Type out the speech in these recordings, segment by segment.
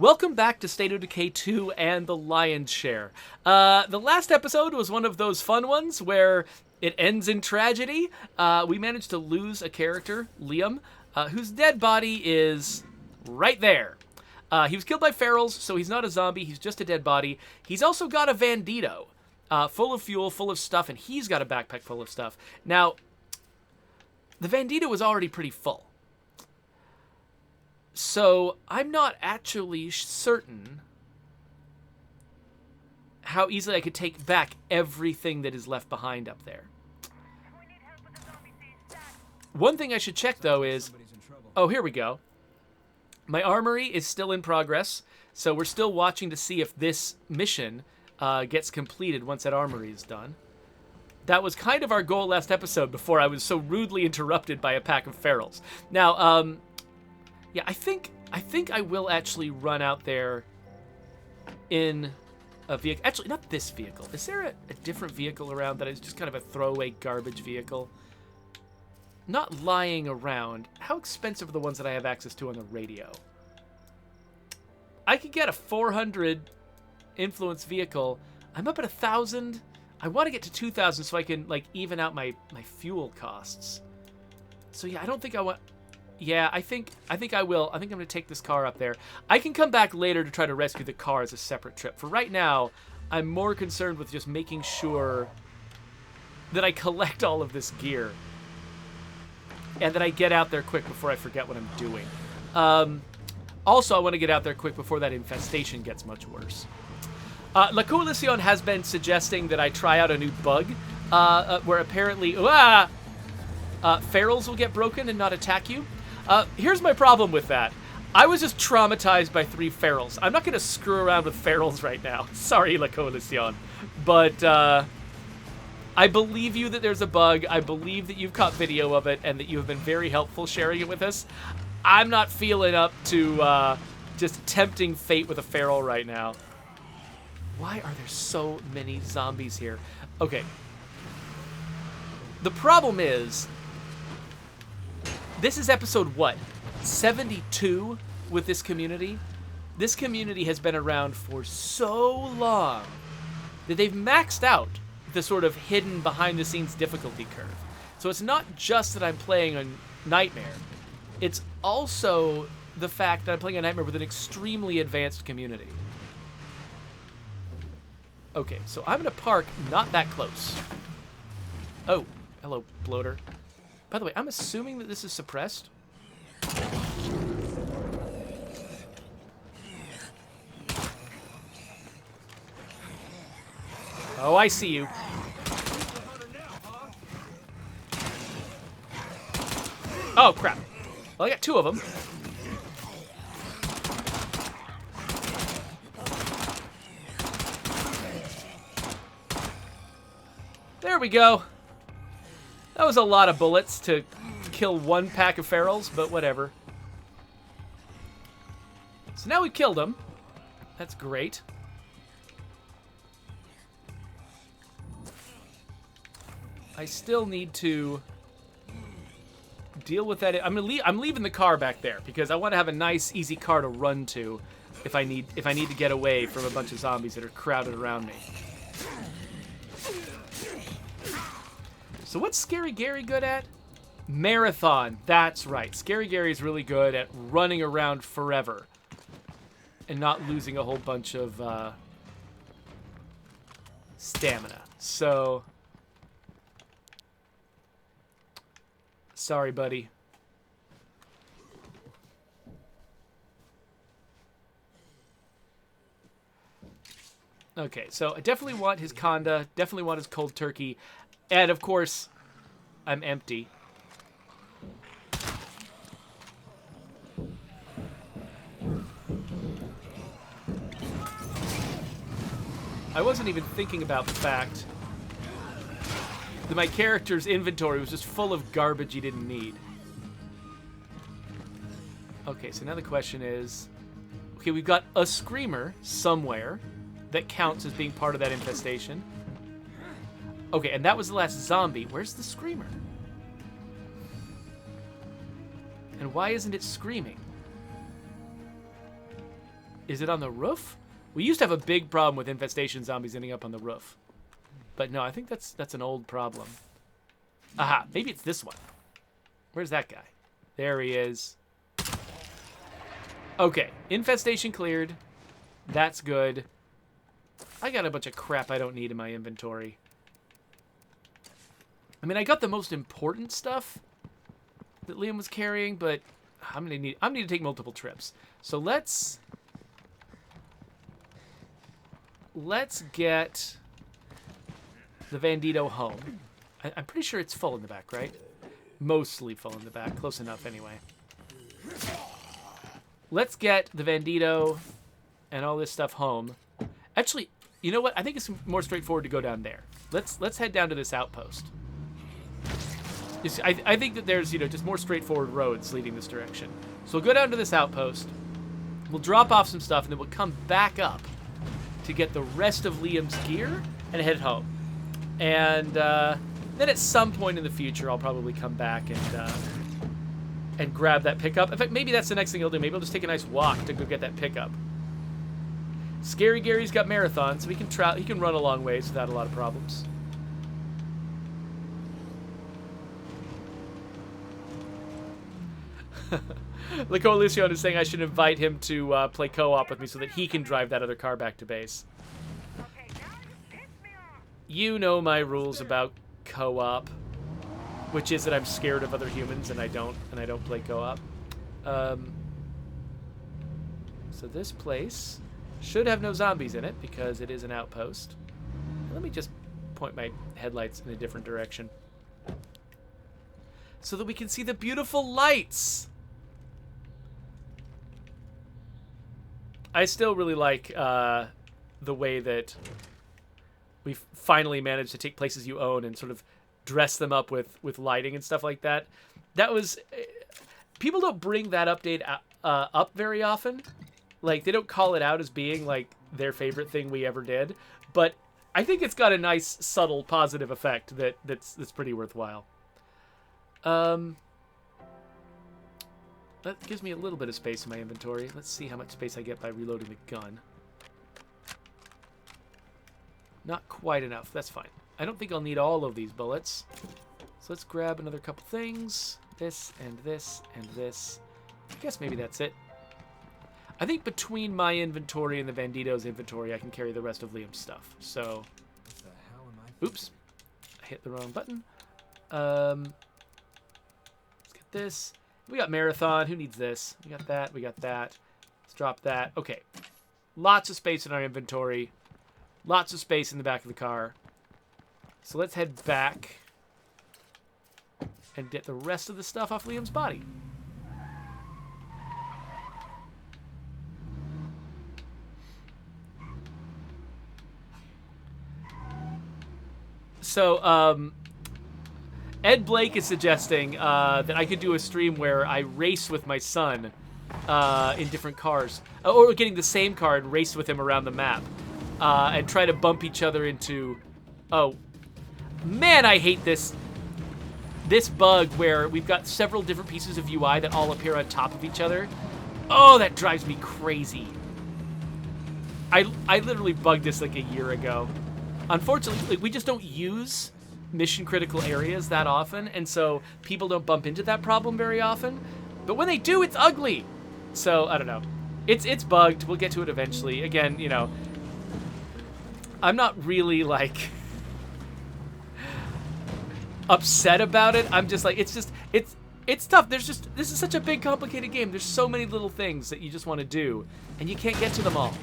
Welcome back to State of Decay 2 and the Lion's Share. The last episode was one of those fun ones where it ends in tragedy. We managed to lose a character, Liam, whose dead body is right there. He was killed by ferals, so he's not a zombie, he's just a dead body. He's also got a Vandito, full of fuel, full of stuff, and he's got a backpack full of stuff. Now, the Vandito was already pretty full. So, I'm not actually certain how easily I could take back everything that is left behind up there. One thing I should check, though, is... Oh, here we go. My armory is still in progress, so we're still watching to see if this mission gets completed once that armory is done. That was kind of our goal last episode before I was so rudely interrupted by a pack of ferals. Now, yeah, I think I will actually run out there in a vehicle. Actually, not this vehicle. Is there a different vehicle around that is just kind of a throwaway garbage vehicle? Not lying around. How expensive are the ones that I have access to on the radio? I could get a 400 influence vehicle. I'm up at 1,000. I want to get to 2,000 so I can like even out my fuel costs. So yeah, I don't think I want... Yeah, I think I will. I think I'm going to take this car up there. I can come back later to try to rescue the car as a separate trip. For right now, I'm more concerned with just making sure that I collect all of this gear. And that I get out there quick before I forget what I'm doing. Also, I want to get out there quick before that infestation gets much worse. La Coalición has been suggesting that I try out a new bug. Where apparently... ferals will get broken and not attack you. Here's my problem with that. I was just traumatized by 3 ferals. I'm not going to screw around with ferals right now. Sorry, La Coalición. But I believe you that there's a bug. I believe that you've caught video of it and that you have been very helpful sharing it with us. I'm not feeling up to just tempting fate with a feral right now. Why are there so many zombies here? Okay. The problem is... This is episode, what, 72 with this community? This community has been around for so long that they've maxed out the sort of hidden behind-the-scenes difficulty curve. So it's not just that I'm playing a Nightmare. It's also the fact that I'm playing a Nightmare with an extremely advanced community. Okay, so I'm going to park not that close. Oh, hello, bloater. By the way, I'm assuming that this is suppressed. Oh, I see you. Oh, crap. Well, I got 2 of them. There we go. That was a lot of bullets to kill 1 pack of ferals, but whatever. So now we killed them. That's great. I still need to deal with that. I'm leaving the car back there because I want to have a nice, easy car to run to if I need to get away from a bunch of zombies that are crowded around me. So what's Scary Gary good at? Marathon. That's right. Scary Gary's really good at running around forever and not losing a whole bunch of stamina. So, sorry, buddy. Okay, so I definitely want his Conda, definitely want his cold turkey. And, of course, I'm empty. I wasn't even thinking about the fact that my character's inventory was just full of garbage he didn't need. Okay, so now the question is... Okay, we've got a screamer somewhere that counts as being part of that infestation. Okay, and that was the last zombie. Where's the screamer? And why isn't it screaming? Is it on the roof? We used to have a big problem with infestation zombies ending up on the roof. But no, I think that's an old problem. Aha, maybe it's this one. Where's that guy? There he is. Okay, infestation cleared. That's good. I got a bunch of crap I don't need in my inventory. I mean, I got the most important stuff that Liam was carrying, but I'm gonna need to take multiple trips. So let's get the Bandito home. I'm pretty sure it's full in the back, right? Mostly full in the back. Close enough, anyway. Let's get the Bandito and all this stuff home. Actually, you know what? I think it's more straightforward to go down there. Let's head down to this outpost. I think that there's, just more straightforward roads leading this direction. So we'll go down to this outpost. We'll drop off some stuff, and then we'll come back up to get the rest of Liam's gear and head home. And then at some point in the future, I'll probably come back and grab that pickup. In fact, maybe that's the next thing I'll do. Maybe I'll just take a nice walk to go get that pickup. Scary Gary's got marathon, so he can run a long ways without a lot of problems. La Coalition is saying I should invite him to play co-op with me so that he can drive that other car back to base. You know my rules about co-op, which is that I'm scared of other humans and I don't play co-op. So this place should have no zombies in it because it is an outpost. Let me just point my headlights in a different direction so that we can see the beautiful lights. I still really like the way that we finally managed to take places you own and sort of dress them up with lighting and stuff like that. That was... People don't bring that update up very often. Like, they don't call it out as being, like, their favorite thing we ever did. But I think it's got a nice, subtle, positive effect that's pretty worthwhile. That gives me a little bit of space in my inventory. Let's see how much space I get by reloading the gun. Not quite enough. That's fine. I don't think I'll need all of these bullets. So let's grab another couple things. This and this and this. I guess maybe that's it. I think between my inventory and the Bandito's inventory, I can carry the rest of Liam's stuff. So, oops. I hit the wrong button. Let's get this. We got Marathon. Who needs this? We got that. We got that. Let's drop that. Okay. Lots of space in our inventory. Lots of space in the back of the car. So let's head back and get the rest of the stuff off Liam's body. So, Ed Blake is suggesting that I could do a stream where I race with my son in different cars. Or getting the same car and race with him around the map. And try to bump each other into... Oh, man, I hate this bug where we've got several different pieces of UI that all appear on top of each other. Oh, that drives me crazy. I literally bugged this like a year ago. Unfortunately, we just don't use mission critical areas that often, and so people don't bump into that problem very often. But when they do, it's ugly. So, I don't know. It's bugged. We'll get to it eventually. Again, I'm not really, like, upset about it. I'm just like, it's tough. This is such a big, complicated game. There's so many little things that you just want to do, and you can't get to them all.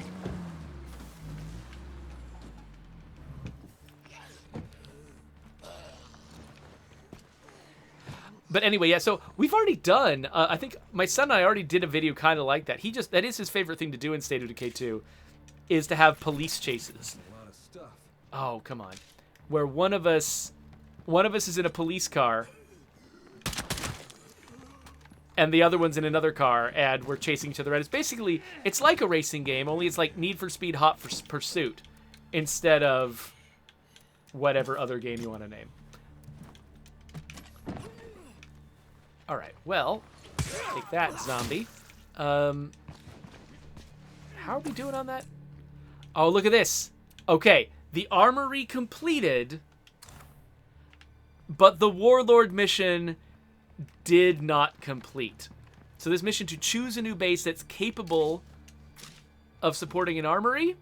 But anyway, yeah, so we've already done, I think my son and I already did a video kind of like that. That is his favorite thing to do in State of Decay 2, is to have police chases. Oh, come on. Where one of us is in a police car, and the other one's in another car, and we're chasing each other. And it's like a racing game, only it's like Need for Speed Hot Pursuit, instead of whatever other game you want to name. All right, well, take that, zombie. How How are we doing on that? Oh, look at this. Okay, the armory completed, but the Warlord mission did not complete. So this mission to choose a new base that's capable of supporting an armory.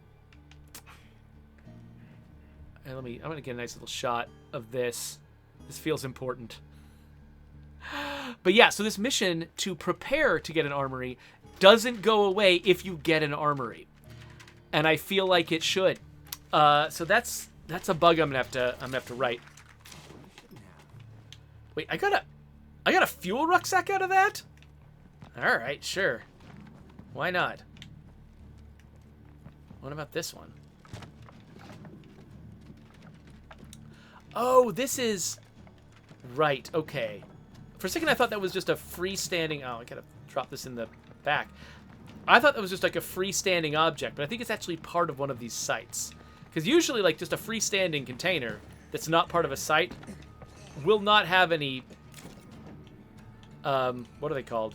And I'm gonna get a nice little shot of this. This feels important. But yeah, so this mission to prepare to get an armory doesn't go away if you get an armory, and I feel like it should. So that's a bug I'm gonna have to write. Wait, I got a fuel rucksack out of that? All right, sure. Why not? What about this one? Oh, this is... Right, okay. For a second, I thought that was just a freestanding... Oh, I gotta drop this in the back. I thought that was just like a freestanding object, but I think it's actually part of one of these sites. Because usually, like, just a freestanding container that's not part of a site will not have any... what are they called?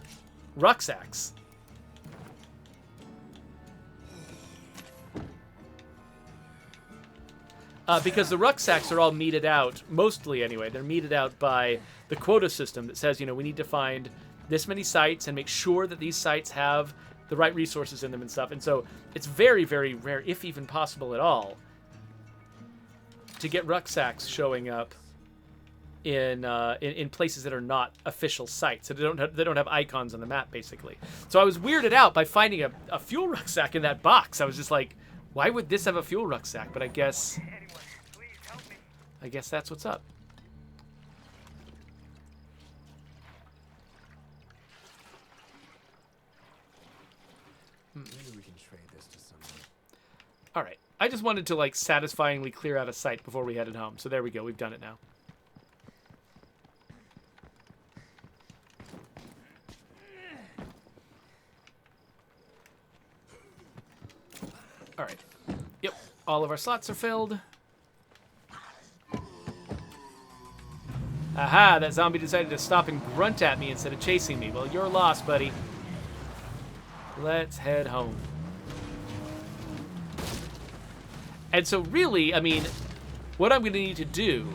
Rucksacks. Because the rucksacks are all meted out, mostly anyway, they're meted out by the quota system that says, you know, we need to find this many sites and make sure that these sites have the right resources in them and stuff. And so it's very, very rare, if even possible at all, to get rucksacks showing up in places that are not official sites. So they don't have icons on the map, basically. So I was weirded out by finding a fuel rucksack in that box. I was just like, why would this have a fuel rucksack? But I guess that's what's up. Maybe we can trade this to someone. All right. I just wanted to like satisfyingly clear out a site before we headed home. So there we go. We've done it now. All right. Yep. All of our slots are filled. Aha, that zombie decided to stop and grunt at me instead of chasing me. Well, you're lost, buddy. Let's head home. And so really, I mean, what I'm going to need to do...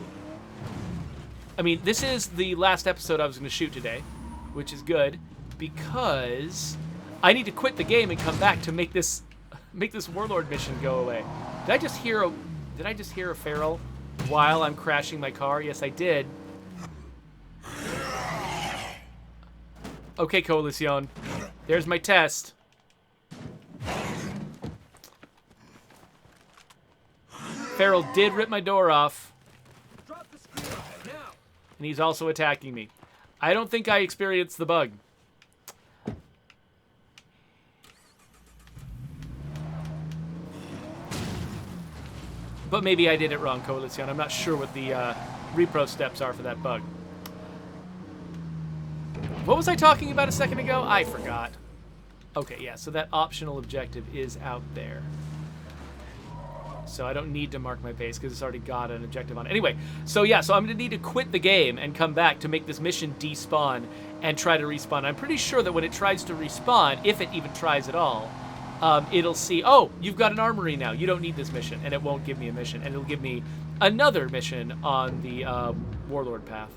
I mean, this is the last episode I was going to shoot today, which is good, because I need to quit the game and come back to make this Warlord mission go away. Did I just hear a feral while I'm crashing my car? Yes, I did. Okay, Coalición. There's my test. Feral did rip my door off. And he's also attacking me. I don't think I experienced the bug. But maybe I did it wrong, Coalición. I'm not sure what the repro steps are for that bug. What was I talking about a second ago? I forgot. Okay, yeah, so that optional objective is out there. So I don't need to mark my base because it's already got an objective on it. Anyway, so yeah, so I'm going to need to quit the game and come back to make this mission despawn and try to respawn. I'm pretty sure that when it tries to respawn, if it even tries at all, it'll see, oh, you've got an armory now. You don't need this mission, and it won't give me a mission. And it'll give me another mission on the Warlord path.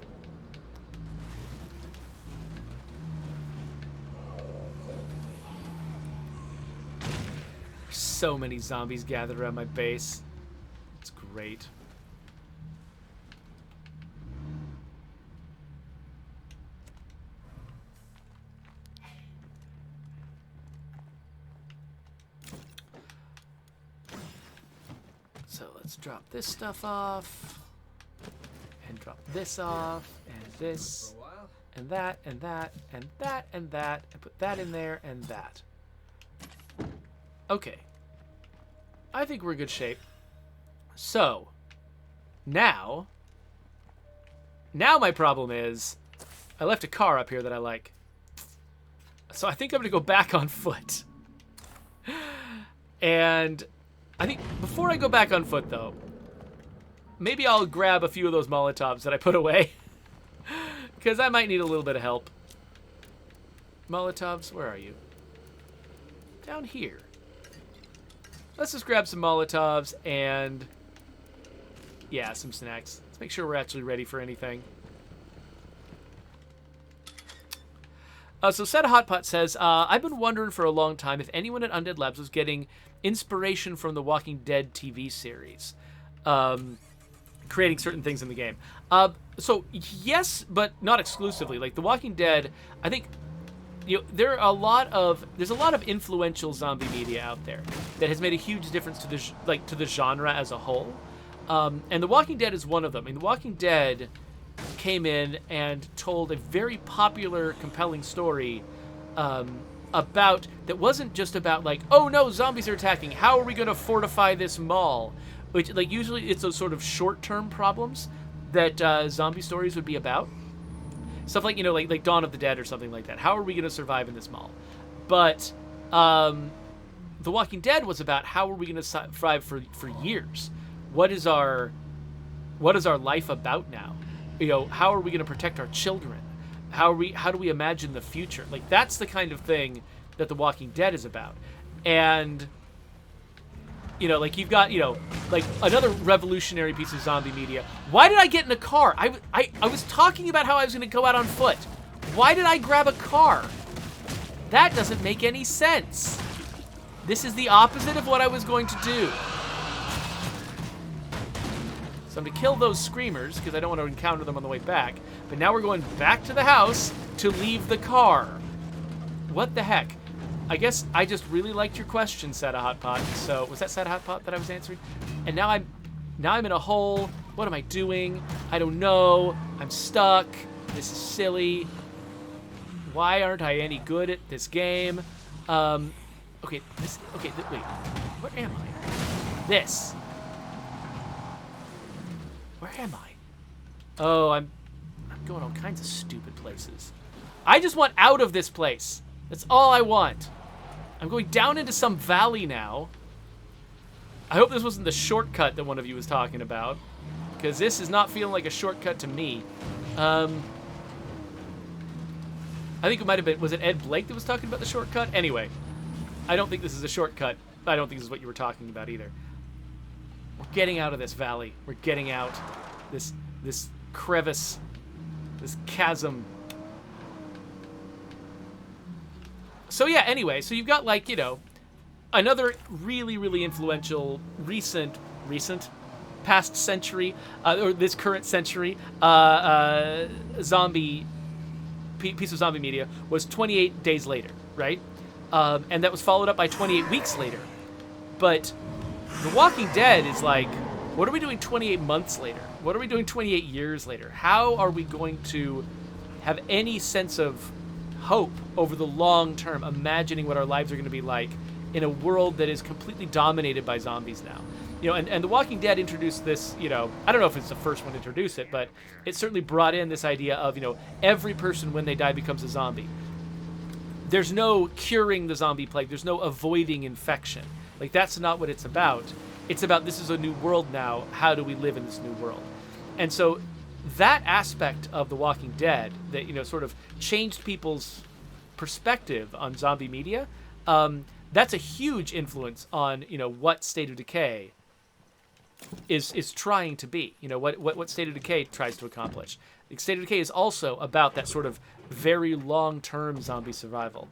So many zombies gathered around my base. It's great. So let's drop this stuff off. And drop this off. And this. And that. And that. And that. And that. And put that in there. And that. Okay. I think we're in good shape. So, now my problem is I left a car up here that I like. So I think I'm going to go back on foot. And I think before I go back on foot, though, maybe I'll grab a few of those Molotovs that I put away. Because I might need a little bit of help. Molotovs, where are you? Down here. let's just grab some Molotovs and, yeah, some snacks. Let's make sure we're actually ready for anything. So Set a Hot Pot says, I've been wondering for a long time if anyone at Undead Labs was getting inspiration from the Walking Dead TV series, creating certain things in the game. So yes, but not exclusively. Like The Walking Dead, I think there's a lot of influential zombie media out there that has made a huge difference to the genre as a whole. And The Walking Dead is one of them. I mean, The Walking Dead came in and told a very popular, compelling story that wasn't just about like, oh no, zombies are attacking. How are we going to fortify this mall? Which, like, usually it's those sort of short-term problems that zombie stories would be about. Stuff like, like Dawn of the Dead or something like that. How are we going to survive in this mall? But The Walking Dead was about how are we going to survive for years? What is our life about now? How are we going to protect our children? How do we imagine the future? Like, that's the kind of thing that The Walking Dead is about. And like you've got, like another revolutionary piece of zombie media. Why did I get in a car? I was talking about how I was going to go out on foot. Why did I grab a car? That doesn't make any sense. This is the opposite of what I was going to do. So I'm going to kill those screamers because I don't want to encounter them on the way back. But now we're going back to the house to leave the car. What the heck? I guess I just really liked your question, Set a Hot Pot. So was that Set a Hot Pot that I was answering? And now I'm in a hole. What am I doing? I don't know. I'm stuck. This is silly. Why aren't I any good at this game? Okay, wait. Where am I? This. Where am I? Oh, I'm going all kinds of stupid places. I just want out of this place. That's all I want. I'm going down into some valley now. I hope this wasn't the shortcut that one of you was talking about, because this is not feeling like a shortcut to me. I think it might have been, was it Ed Blake that was talking about the shortcut? Anyway, I don't think this is a shortcut. I don't think this is what you were talking about either. We're getting out of this valley. We're getting out this crevice, this chasm. So yeah, anyway, so you've got like, another really, really influential recent, past century, or this current century, zombie piece of zombie media was 28 Days Later, right? And that was followed up by 28 Weeks Later. But The Walking Dead is like, what are we doing 28 months later? What are we doing 28 years later? How are we going to have any sense of hope over the long term, imagining what our lives are going to be like in a world that is completely dominated by zombies now? And The Walking Dead introduced this, I don't know if it's the first one to introduce it, but it certainly brought in this idea of, every person when they die becomes a zombie. There's no curing the zombie plague. There's no avoiding infection. Like, that's not what it's about. It's about, this is a new world now. How do we live in this new world? And so that aspect of The Walking Dead that, sort of changed people's perspective on zombie media, that's a huge influence on, what State of Decay is trying to be. What State of Decay tries to accomplish. State of Decay is also about that sort of very long-term zombie survival.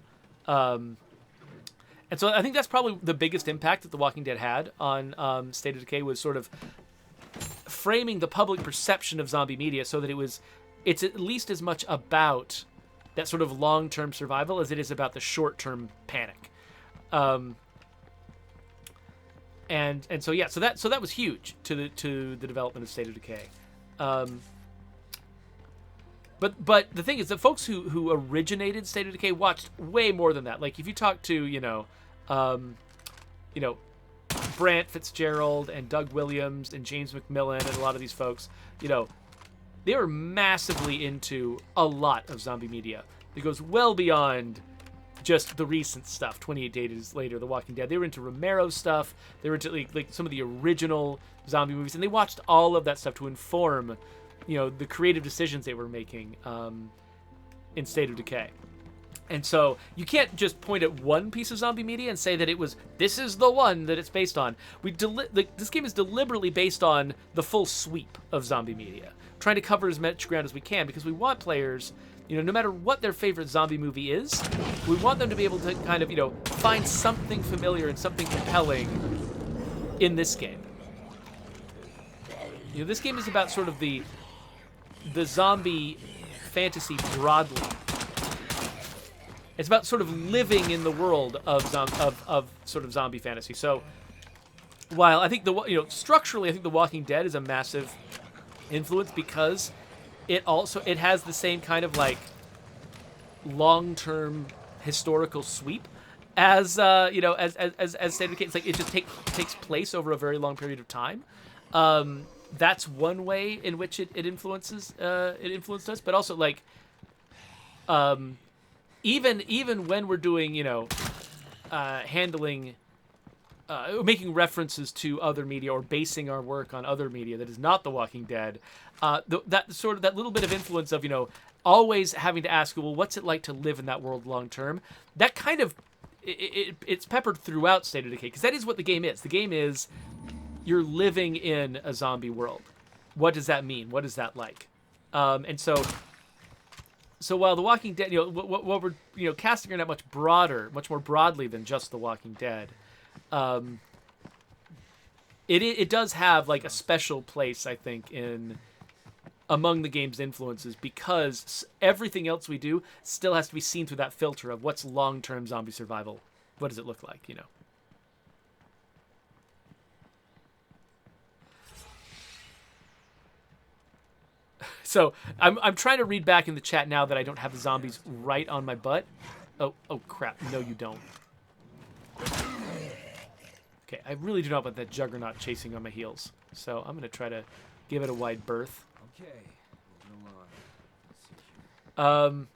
And so I think that's probably the biggest impact that The Walking Dead had on State of Decay, was sort of framing the public perception of zombie media so that it's at least as much about that sort of long-term survival as it is about the short-term panic. And so yeah, so that was huge to the development of State of Decay. But the thing is that folks who originated State of Decay watched way more than that. Like, if you talk to Brant Fitzgerald and Doug Williams and James McMillan and a lot of these folks, they were massively into a lot of zombie media. It goes well beyond just the recent stuff. 28 Days Later, The Walking Dead. They were into Romero stuff. They were into like some of the original zombie movies, and they watched all of that stuff to inform the creative decisions they were making in State of Decay. And so you can't just point at one piece of zombie media and say that this is the one that it's based on. This game is deliberately based on the full sweep of zombie media, trying to cover as much ground as we can because we want players, no matter what their favorite zombie movie is, we want them to be able to kind of, find something familiar and something compelling in this game. This game is about sort of the zombie fantasy broadly. It's about sort of living in the world of sort of zombie fantasy. So while I think structurally I think The Walking Dead is a massive influence because it has the same kind of like long-term historical sweep as as State of Decay. It's like it just takes place over a very long period of time. That's one way in which it influenced us, but also like even when we're doing, handling, making references to other media or basing our work on other media that is not The Walking Dead, that little bit of influence of, always having to ask, well, what's it like to live in that world long term? That kind of, it's peppered throughout State of Decay because that is what the game is. The game is you're living in a zombie world. What does that mean? What is that like? And so while The Walking Dead, what we're casting are not much more broadly than just The Walking Dead, it does have like a special place, I think, among the game's influences because everything else we do still has to be seen through that filter of what's long-term zombie survival. What does it look like? So I'm trying to read back in the chat now that I don't have the zombies right on my butt. Oh crap! No, you don't. Okay, I really do not want that juggernaut chasing on my heels. So I'm gonna try to give it a wide berth. Okay, moving along.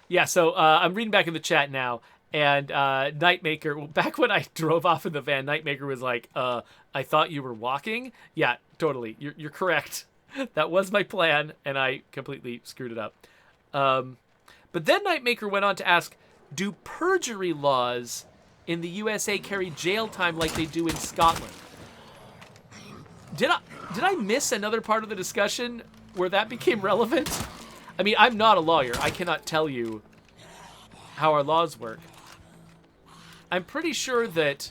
Yeah. So I'm reading back in the chat now, and Nightmaker. Back when I drove off in the van, Nightmaker was like, "I thought you were walking." Yeah, totally. You're correct. That was my plan, and I completely screwed it up. But then Nightmaker went on to ask, do perjury laws in the USA carry jail time like they do in Scotland? Did I miss another part of the discussion where that became relevant? I mean, I'm not a lawyer. I cannot tell you how our laws work. I'm pretty sure that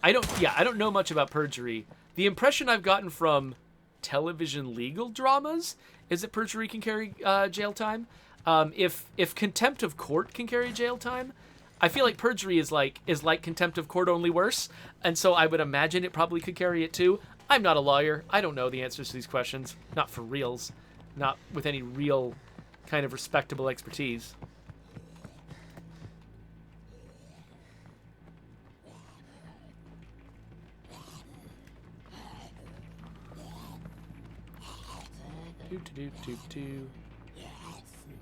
I don't know much about perjury. The impression I've gotten from television legal dramas is that perjury can carry jail time. If contempt of court can carry jail time, I feel like perjury is like contempt of court, only worse. And so I would imagine it probably could carry it too. I'm not a lawyer. I don't know the answers to these questions. Not for reals. Not with any real kind of respectable expertise.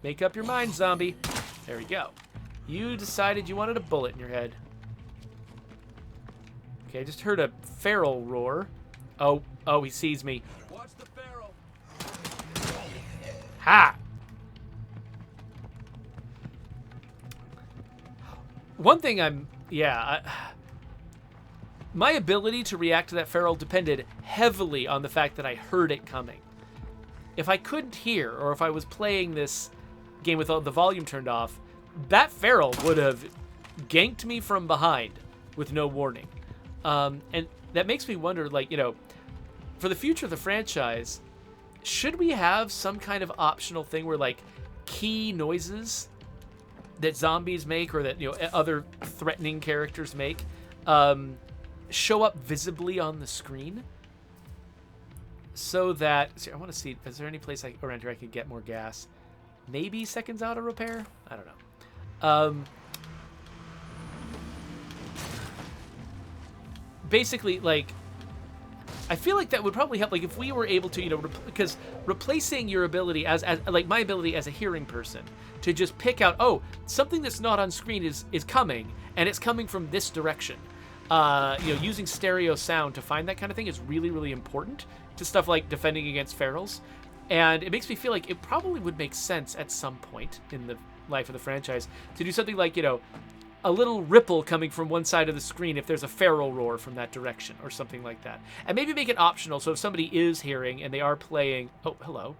Make up your mind, zombie. There we go. You decided you wanted a bullet in your head. Okay, I just heard a feral roar. Oh, he sees me. Watch the feral. Ha! One thing my ability to react to that feral depended heavily on the fact that I heard it coming. If I couldn't hear, or if I was playing this game with all the volume turned off, that feral would have ganked me from behind with no warning. And that makes me wonder, for the future of the franchise, should we have some kind of optional thing where, key noises that zombies make or that, other threatening characters make show up visibly on the screen? So that, I want to see, is there any place around here I could get more gas? Maybe Seconds Auto Repair? I don't know. Basically, I feel like that would probably help, if we were able to, because replacing your ability as my ability as a hearing person to just pick out, something that's not on screen is coming, and it's coming from this direction. Using stereo sound to find that kind of thing is really, really important to stuff like defending against ferals. And it makes me feel like it probably would make sense at some point in the life of the franchise to do something like, a little ripple coming from one side of the screen if there's a feral roar from that direction or something like that. And maybe make it optional, so if somebody is hearing and they are playing... Oh, hello.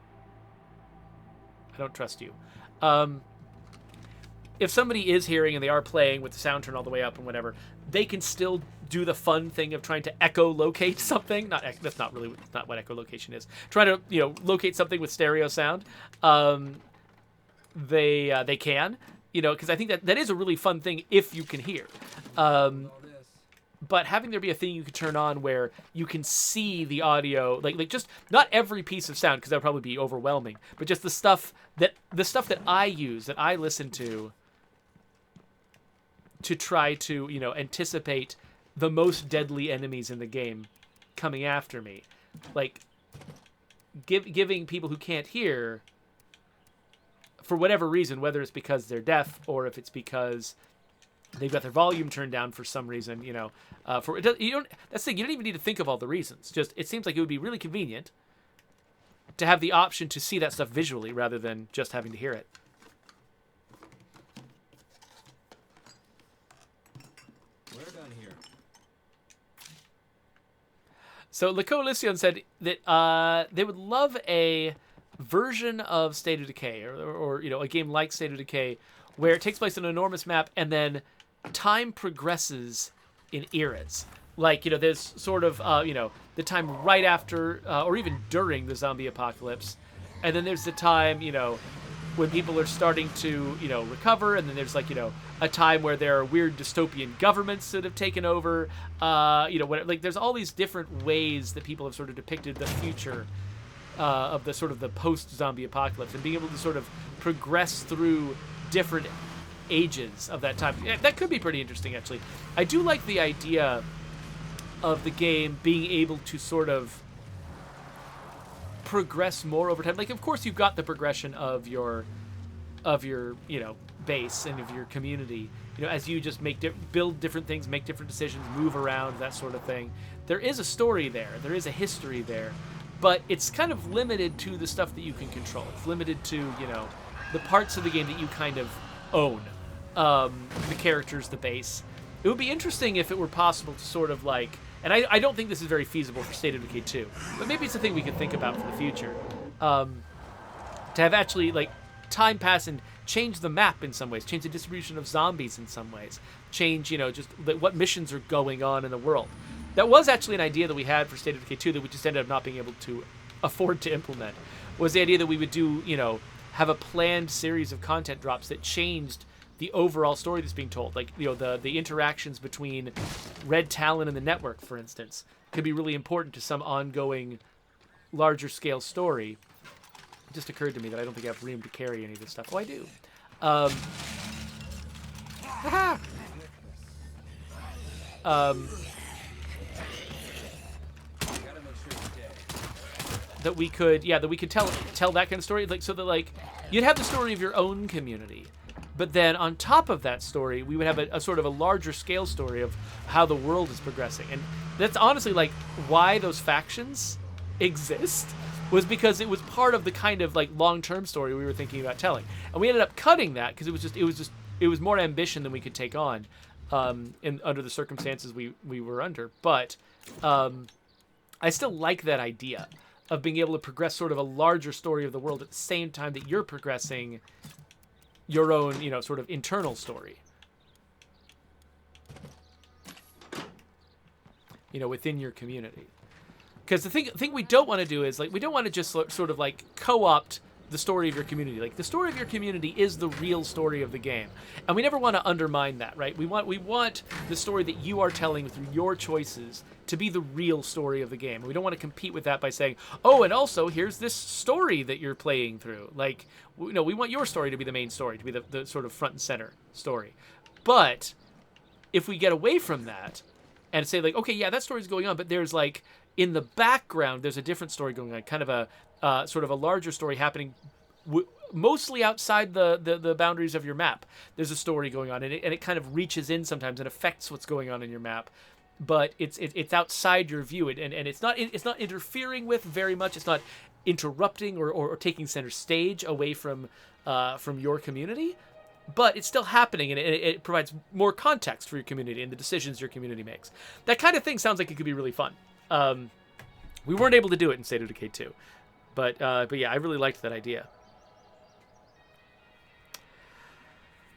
I don't trust you. If somebody is hearing and they are playing with the sound turned all the way up and whatever, they can still do the fun thing of trying to echolocate something. That's not what echolocation is. Trying to locate something with stereo sound. They can, because I think that is a really fun thing if you can hear. But having there be a thing you could turn on where you can see the audio, like just not every piece of sound, because that would probably be overwhelming, but just the stuff that I use, that I listen to try to anticipate the most deadly enemies in the game coming after me, like giving people who can't hear, for whatever reason, whether it's because they're deaf or if it's because they've got their volume turned down for some reason, that's the thing, you don't even need to think of all the reasons. Just, it seems like it would be really convenient to have the option to see that stuff visually rather than just having to hear it. We're done here. So Le Coalition said that they would love a version of State of Decay or a game like State of Decay where it takes place on an enormous map and then time progresses in eras. Like, there's sort of, the time right after or even during the zombie apocalypse. And then there's the time, when people are starting to, recover. And then there's a time where there are weird dystopian governments that have taken over. There's all these different ways that people have sort of depicted the future of the sort of the post-zombie apocalypse, and being able to sort of progress through different ages of that time. Yeah, that could be pretty interesting, actually. I do like the idea of the game being able to sort of progress more over time. Like, of course, you've got the progression of your base and of your community. As you just build different things, make different decisions, move around, that sort of thing. There is a story there. There is a history there. But it's kind of limited to the stuff that you can control. It's limited to, the parts of the game that you kind of own. The characters, the base. It would be interesting if it were possible to sort of and I don't think this is very feasible for State of Decay 2, but maybe it's a thing we could think about for the future. To have actually, time pass and change the map in some ways, change the distribution of zombies in some ways, change, just what missions are going on in the world. That was actually an idea that we had for State of Decay 2 that we just ended up not being able to afford to implement, was the idea that we would do, have a planned series of content drops that changed the overall story that's being told. Like, the interactions between Red Talon and the network, for instance, could be really important to some ongoing, larger scale story. It just occurred to me that I don't think I have room to carry any of this stuff. Oh, I do. That we could tell that kind of story, so that you'd have the story of your own community, but then on top of that story we would have a sort of a larger scale story of how the world is progressing. And that's honestly why those factions exist, was because it was part of the kind of long-term story we were thinking about telling, and we ended up cutting that because it was more ambition than we could take on under the circumstances we were under. But I still like that idea of being able to progress sort of a larger story of the world at the same time that you're progressing your own, sort of internal story. Within your community. Because the thing we don't want to do is, we don't want to just sort of co-opt the story of your community. The story of your community is the real story of the game. And we never want to undermine that, right? We want the story that you are telling through your choices to be the real story of the game. And we don't want to compete with that by saying, oh, and also here's this story that you're playing through. We want your story to be the main story, to be the sort of front and center story. But if we get away from that and say okay, yeah, that story's going on, but there's in the background, there's a different story going on, kind of a sort of a larger story happening mostly outside the boundaries of your map. There's a story going on, and it kind of reaches in sometimes and affects what's going on in your map, but it's outside your view, and it's not interfering with very much. It's not interrupting or taking center stage away from your community, but it's still happening, and it provides more context for your community and the decisions your community makes. That kind of thing sounds like it could be really fun. We weren't able to do it in State of Decay 2, but yeah, I really liked that idea.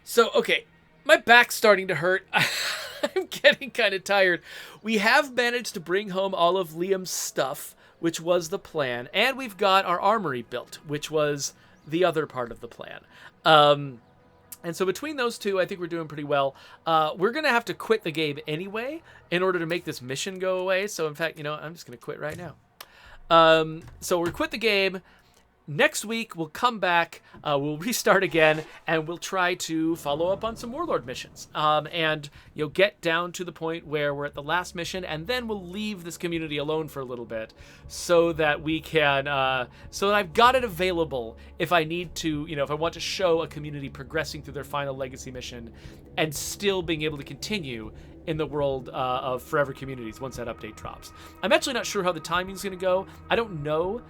So, okay, my back's starting to hurt. I'm getting kind of tired. We have managed to bring home all of Liam's stuff, which was the plan, and we've got our armory built, which was the other part of the plan. And so between those two, I think we're doing pretty well. We're going to have to quit the game anyway in order to make this mission go away. So, in fact, I'm just going to quit right now. So we'll quit the game. Next week, we'll come back, we'll restart again, and we'll try to follow up on some Warlord missions. And get down to the point where we're at the last mission, and then we'll leave this community alone for a little bit so that we can, so that I've got it available if I need to, if I want to show a community progressing through their final legacy mission and still being able to continue in the world of Forever Communities once that update drops. I'm actually not sure how the timing's going to go. I don't know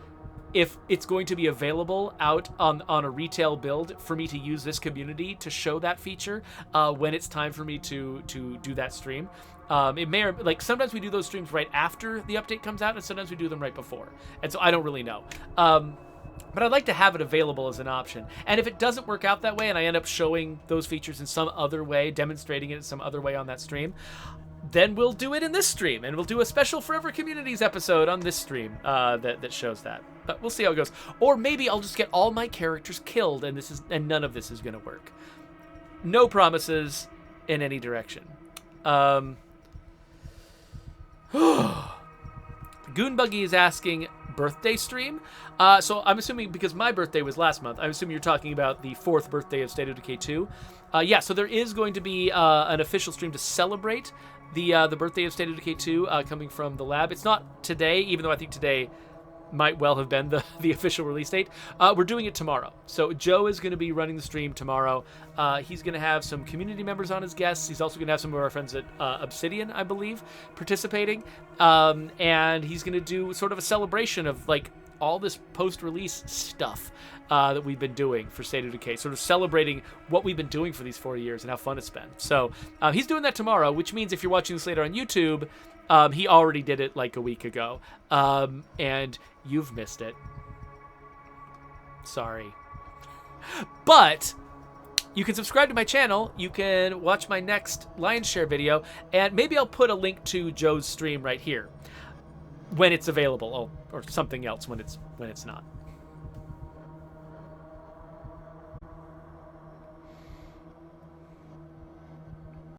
if it's going to be available out on a retail build for me to use this community to show that feature when it's time for me to do that stream. It may, sometimes we do those streams right after the update comes out, and sometimes we do them right before. And so I don't really know. But I'd like to have it available as an option. And if it doesn't work out that way and I end up showing those features in some other way, demonstrating it in some other way on that stream, then we'll do it in this stream, and we'll do a special Forever Communities episode on this stream that shows that. But we'll see how it goes. Or maybe I'll just get all my characters killed, and none of this is going to work. No promises in any direction. Goonbuggy is asking, birthday stream? So I'm assuming, because my birthday was last month, I'm assuming you're talking about the 4th birthday of State of Decay 2. Yeah, so there is going to be an official stream to celebrate the birthday of State of Decay 2 coming from the lab. It's not today, even though I think today might well have been the official release date. We're doing it tomorrow. So Joe is going to be running the stream tomorrow. He's going to have some community members on as guests. He's also going to have some of our friends at Obsidian, I believe, participating. And he's going to do sort of a celebration of all this post-release stuff that we've been doing for State of Decay, sort of celebrating what we've been doing for these 4 years and how fun it's been. So he's doing that tomorrow, which means if you're watching this later on YouTube, he already did it a week ago, and you've missed it. Sorry. But you can subscribe to my channel, you can watch my next Lion's Share video, and maybe I'll put a link to Joe's stream right here when it's available, or something else when it's not.